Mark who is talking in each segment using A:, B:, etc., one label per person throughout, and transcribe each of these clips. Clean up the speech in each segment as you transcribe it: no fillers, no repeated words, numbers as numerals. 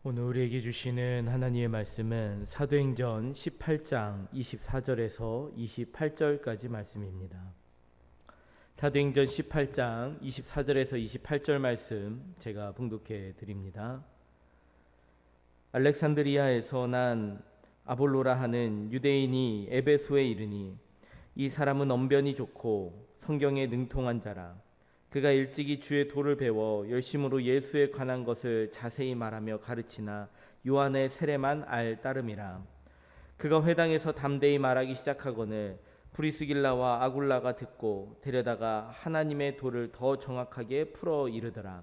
A: 오늘 우리에게 주시는 하나님의 말씀은 사도행전 18장 24절에서 28절까지 말씀입니다. 사도행전 18장 24절에서 28절 말씀 제가 봉독해 드립니다. 알렉산드리아에서 난 아볼로라 하는 유대인이 에베소에 이르니 이 사람은 언변이 좋고 성경에 능통한 자라. 그가 일찍이 주의 도를 배워 열심으로 예수에 관한 것을 자세히 말하며 가르치나 요한의 세례만 알 따름이라. 그가 회당에서 담대히 말하기 시작하거늘 브리스길라와 아굴라가 듣고 데려다가 하나님의 도를 더 정확하게 풀어 이르더라.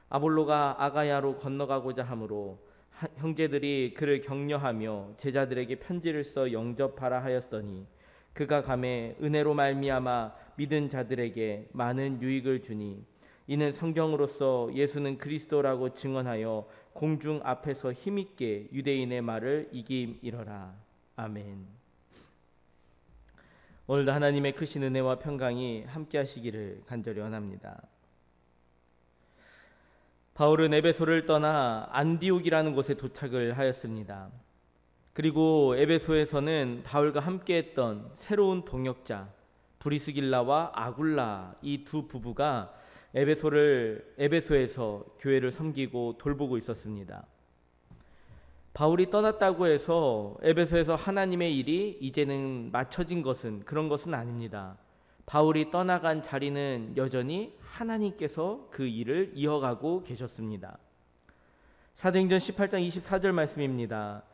A: 아볼로가 아가야로 건너가고자 하므로 형제들이 그를 격려하며 제자들에게 편지를 써 영접하라 하였더니 그가 가매 은혜로 말미암아 믿은 자들에게 많은 유익을 주니 이는 성경으로서 예수는 그리스도라고 증언하여 공중 앞에서 힘있게 유대인의 말을 이김이러라. 아멘. 오늘도 하나님의 크신 은혜와 평강이 함께 하시기를 간절히 원합니다. 바울은 에베소를 떠나 안디옥이라는 곳에 도착을 하였습니다. 그리고 에베소에서는 바울과 함께했던 새로운 동역자 브리스길라와 아굴라 이 두 부부가 에베소에서 교회를 섬기고 돌보고 있었습니다. 바울이 떠났다고 해서 에베소에서 하나님의 일이 이제는 마쳐진 그런 것은 아닙니다. 바울이 떠나간 자리는 여전히 하나님께서 그 일을 이어가고 계셨습니다. 사도행전 18장 24절 말씀입니다.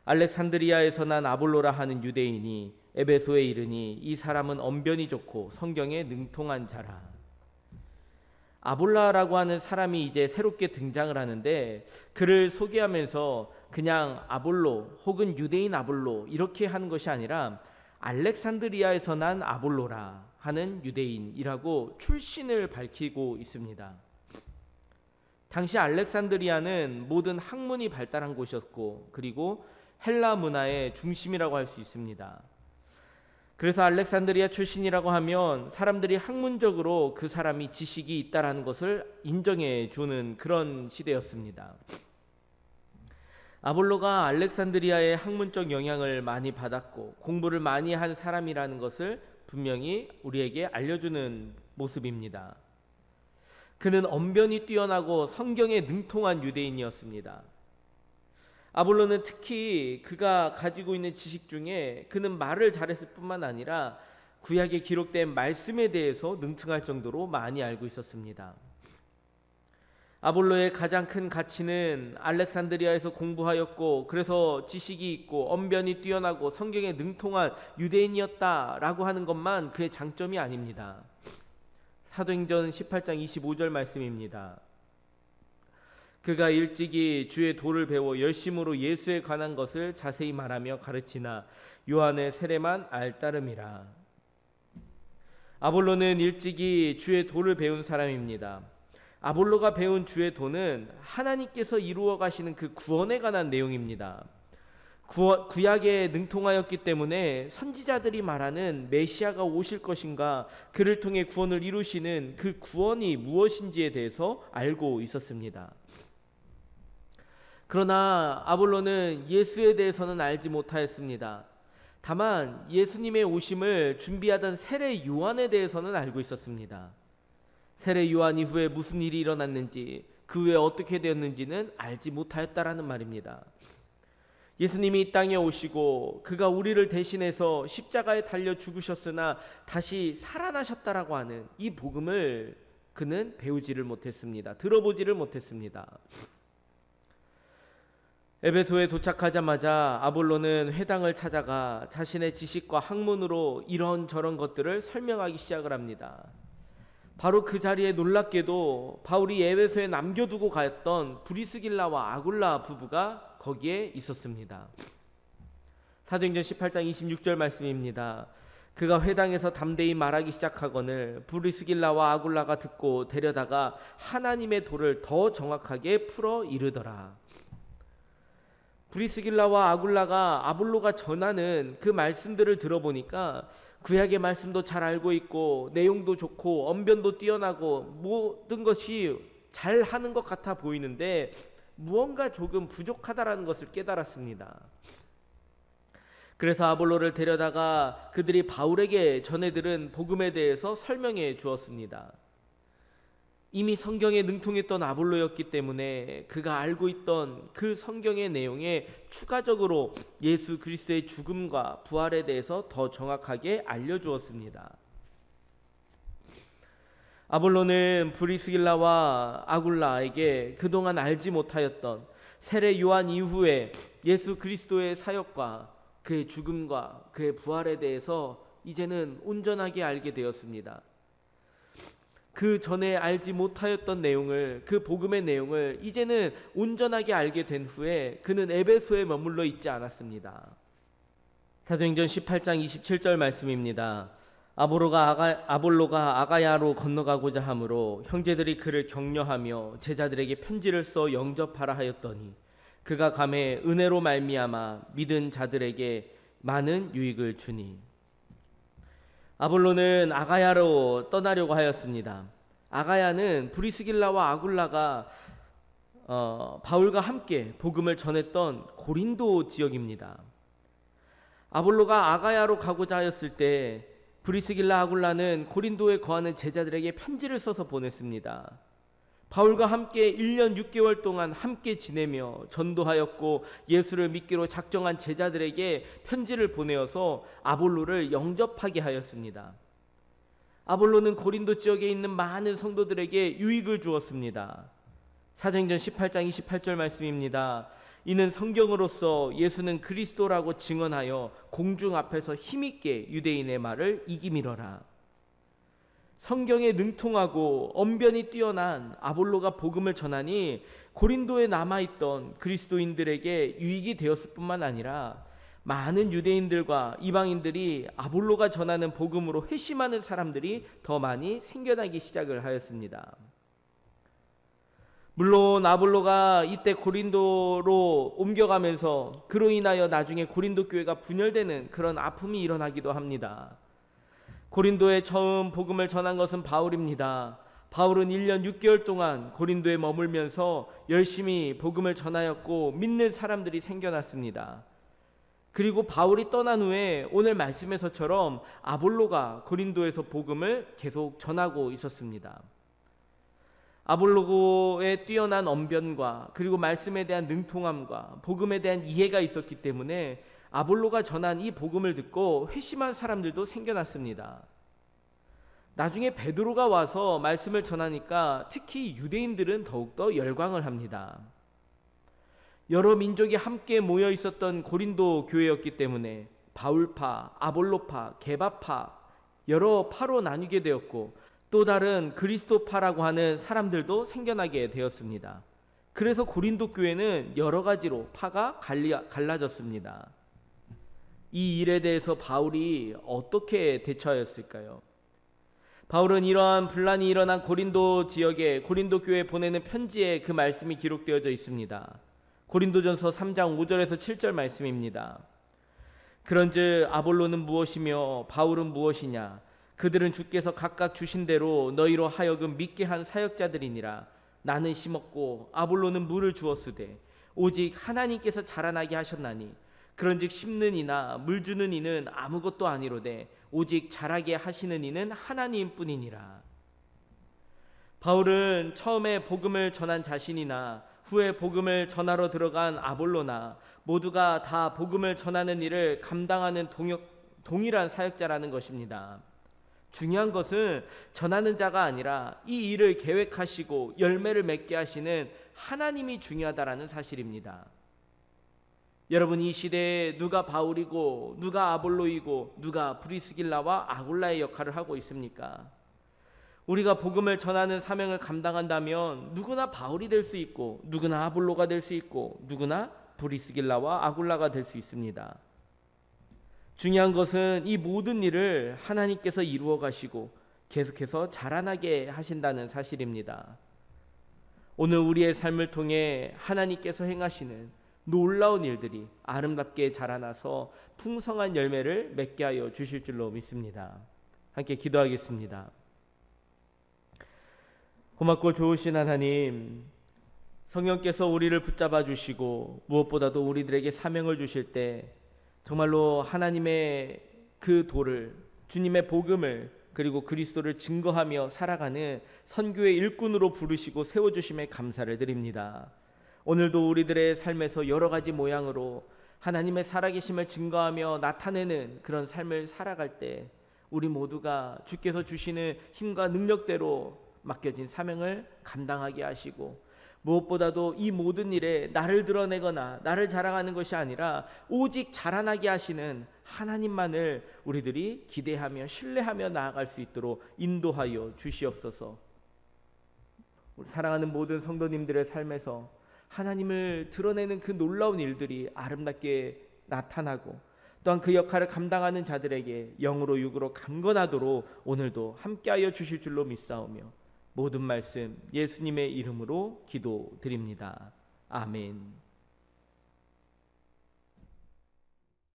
A: 알렉산드리아에서 난 아볼로라 하는 유대인이 에베소에 이르니 이 사람은 언변이 좋고 성경에 능통한 자라. 아볼라라고 하는 사람이 이제 새롭게 등장을 하는데 그를 소개하면서 그냥 아볼로 혹은 유대인 아볼로 이렇게 하는 것이 아니라 알렉산드리아에서 난 아볼로라 하는 유대인이라고 출신을 밝히고 있습니다. 당시 알렉산드리아는 모든 학문이 발달한 곳이었고 그리고 헬라 문화의 중심이라고 할 수 있습니다. 그래서 알렉산드리아 출신이라고 하면 사람들이 학문적으로 그 사람이 지식이 있다라는 것을 인정해 주는 그런 시대였습니다. 아볼로가 알렉산드리아의 학문적 영향을 많이 받았고 공부를 많이 한 사람이라는 것을 분명히 우리에게 알려주는 모습입니다. 그는 언변이 뛰어나고 성경에 능통한 유대인이었습니다. 아볼로는 특히 그가 가지고 있는 지식 중에 그는 말을 잘했을 뿐만 아니라 구약에 기록된 말씀에 대해서 능통할 정도로 많이 알고 있었습니다. 아볼로의 가장 큰 가치는 알렉산드리아에서 공부하였고 그래서 지식이 있고 언변이 뛰어나고 성경에 능통한 유대인이었다라고 하는 것만 그의 장점이 아닙니다. 사도행전 18장 25절 말씀입니다. 그가 일찍이 주의 도를 배워 열심으로 예수에 관한 것을 자세히 말하며 가르치나 요한의 세례만 알 따름이라. 아볼로는 일찍이 주의 도를 배운 사람입니다. 아볼로가 배운 주의 도는 하나님께서 이루어 가시는 그 구원에 관한 내용입니다. 구약에 능통하였기 때문에 선지자들이 말하는 메시아가 오실 것인가 그를 통해 구원을 이루시는 그 구원이 무엇인지에 대해서 알고 있었습니다. 그러나 아볼로는 예수에 대해서는 알지 못하였습니다. 다만 예수님의 오심을 준비하던 세례 요한에 대해서는 알고 있었습니다. 세례 요한 이후에 무슨 일이 일어났는지 그 후에 어떻게 되었는지는 알지 못하였다라는 말입니다. 예수님이 이 땅에 오시고 그가 우리를 대신해서 십자가에 달려 죽으셨으나 다시 살아나셨다라고 하는 이 복음을 그는 배우지를 못했습니다. 들어보지를 못했습니다. 에베소에 도착하자마자 아볼로는 회당을 찾아가 자신의 지식과 학문으로 이런저런 것들을 설명하기 시작을 합니다. 바로 그 자리에 놀랍게도 바울이 에베소에 남겨두고 갔던 브리스길라와 아굴라 부부가 거기에 있었습니다. 사도행전 18장 26절 말씀입니다. 그가 회당에서 담대히 말하기 시작하거늘 브리스길라와 아굴라가 듣고 데려다가 하나님의 도를 더 정확하게 풀어 이르더라. 브리스길라와 아굴라가 아볼로가 전하는 그 말씀들을 들어보니까 구약의 말씀도 잘 알고 있고 내용도 좋고 언변도 뛰어나고 모든 것이 잘하는 것 같아 보이는데 무언가 조금 부족하다라는 것을 깨달았습니다. 그래서 아볼로를 데려다가 그들이 바울에게 전해들은 복음에 대해서 설명해 주었습니다. 이미 성경에 능통했던 아볼로였기 때문에 그가 알고 있던 그 성경의 내용에 추가적으로 예수 그리스도의 죽음과 부활에 대해서 더 정확하게 알려주었습니다. 아볼로는 브리스길라와 아굴라에게 그동안 알지 못하였던 세례 요한 이후에 예수 그리스도의 사역과 그의 죽음과 그의 부활에 대해서 이제는 온전하게 알게 되었습니다. 그 전에 알지 못하였던 내용을, 그 복음의 내용을 이제는 온전하게 알게 된 후에 그는 에베소에 머물러 있지 않았습니다. 사도행전 18장 27절 말씀입니다. 아볼로가 아가야로 건너가고자 하므로 형제들이 그를 격려하며 제자들에게 편지를 써 영접하라 하였더니 그가 감에 은혜로 말미암아 믿은 자들에게 많은 유익을 주니. 아볼로는 아가야로 떠나려고 하였습니다. 아가야는 브리스길라와 아굴라가 바울과 함께 복음을 전했던 고린도 지역입니다. 아볼로가 아가야로 가고자 하였을 때 브리스길라 아굴라는 고린도에 거하는 제자들에게 편지를 써서 보냈습니다. 바울과 함께 1년 6개월 동안 함께 지내며 전도하였고 예수를 믿기로 작정한 제자들에게 편지를 보내어서 아볼로를 영접하게 하였습니다. 아볼로는 고린도 지역에 있는 많은 성도들에게 유익을 주었습니다. 사도행전 18장 28절 말씀입니다. 이는 성경으로서 예수는 그리스도라고 증언하여 공중 앞에서 힘있게 유대인의 말을 이기밀어라. 성경에 능통하고 언변이 뛰어난 아볼로가 복음을 전하니 고린도에 남아있던 그리스도인들에게 유익이 되었을 뿐만 아니라 많은 유대인들과 이방인들이 아볼로가 전하는 복음으로 회심하는 사람들이 더 많이 생겨나기 시작을 하였습니다. 물론 아볼로가 이때 고린도로 옮겨가면서 그로 인하여 나중에 고린도 교회가 분열되는 그런 아픔이 일어나기도 합니다. 고린도에 처음 복음을 전한 것은 바울입니다. 바울은 1년 6개월 동안 고린도에 머물면서 열심히 복음을 전하였고 믿는 사람들이 생겨났습니다. 그리고 바울이 떠난 후에 오늘 말씀에서처럼 아볼로가 고린도에서 복음을 계속 전하고 있었습니다. 아볼로의 뛰어난 언변과 그리고 말씀에 대한 능통함과 복음에 대한 이해가 있었기 때문에 아볼로가 전한 이 복음을 듣고 회심한 사람들도 생겨났습니다. 나중에 베드로가 와서 말씀을 전하니까 특히 유대인들은 더욱더 열광을 합니다. 여러 민족이 함께 모여 있었던 고린도 교회였기 때문에 바울파, 아볼로파, 게바파 여러 파로 나뉘게 되었고 또 다른 그리스도파라고 하는 사람들도 생겨나게 되었습니다. 그래서 고린도 교회는 여러 가지로 파가 갈라졌습니다. 이 일에 대해서 바울이 어떻게 대처하였을까요? 바울은 이러한 분란이 일어난 고린도 지역에 고린도 교회에 보내는 편지에 그 말씀이 기록되어져 있습니다. 고린도전서 3장 5절에서 7절 말씀입니다. 그런즉 아볼로는 무엇이며 바울은 무엇이냐? 그들은 주께서 각각 주신 대로 너희로 하여금 믿게 한 사역자들이니라. 나는 심었고 아볼로는 물을 주었으되 오직 하나님께서 자라나게 하셨나니 그런즉 심는 이나 물 주는 이는 아무것도 아니로되 오직 자라게 하시는 이는 하나님뿐이니라. 바울은 처음에 복음을 전한 자신이나 후에 복음을 전하러 들어간 아볼로나 모두가 다 복음을 전하는 일을 감당하는 동일한 사역자라는 것입니다. 중요한 것은 전하는 자가 아니라 이 일을 계획하시고 열매를 맺게 하시는 하나님이 중요하다라는 사실입니다. 여러분, 이 시대에 누가 바울이고 누가 아볼로이고 누가 브리스길라와 아굴라의 역할을 하고 있습니까? 우리가 복음을 전하는 사명을 감당한다면 누구나 바울이 될 수 있고 누구나 아볼로가 될 수 있고 누구나 브리스길라와 아굴라가 될 수 있습니다. 중요한 것은 이 모든 일을 하나님께서 이루어 가시고 계속해서 자라나게 하신다는 사실입니다. 오늘 우리의 삶을 통해 하나님께서 행하시는 놀라운 일들이 아름답게 자라나서 풍성한 열매를 맺게 하여 주실 줄로 믿습니다. 함께 기도하겠습니다. 고맙고 좋으신 하나님, 성령께서 우리를 붙잡아 주시고 무엇보다도 우리들에게 사명을 주실 때 정말로 하나님의 그 도를, 주님의 복음을, 그리고 그리스도를 증거하며 살아가는 선교의 일꾼으로 부르시고 세워주심에 감사를 드립니다. 오늘도 우리들의 삶에서 여러 가지 모양으로 하나님의 살아계심을 증거하며 나타내는 그런 삶을 살아갈 때 우리 모두가 주께서 주시는 힘과 능력대로 맡겨진 사명을 감당하게 하시고, 무엇보다도 이 모든 일에 나를 드러내거나 나를 자랑하는 것이 아니라 오직 자라나게 하시는 하나님만을 우리들이 기대하며 신뢰하며 나아갈 수 있도록 인도하여 주시옵소서. 우리 사랑하는 모든 성도님들의 삶에서 하나님을 드러내는 그 놀라운 일들이 아름답게 나타나고, 또한 그 역할을 감당하는 자들에게 영으로 육으로 강건하도록 오늘도 함께하여 주실 줄로 믿사오며 모든 말씀 예수님의 이름으로 기도드립니다. 아멘.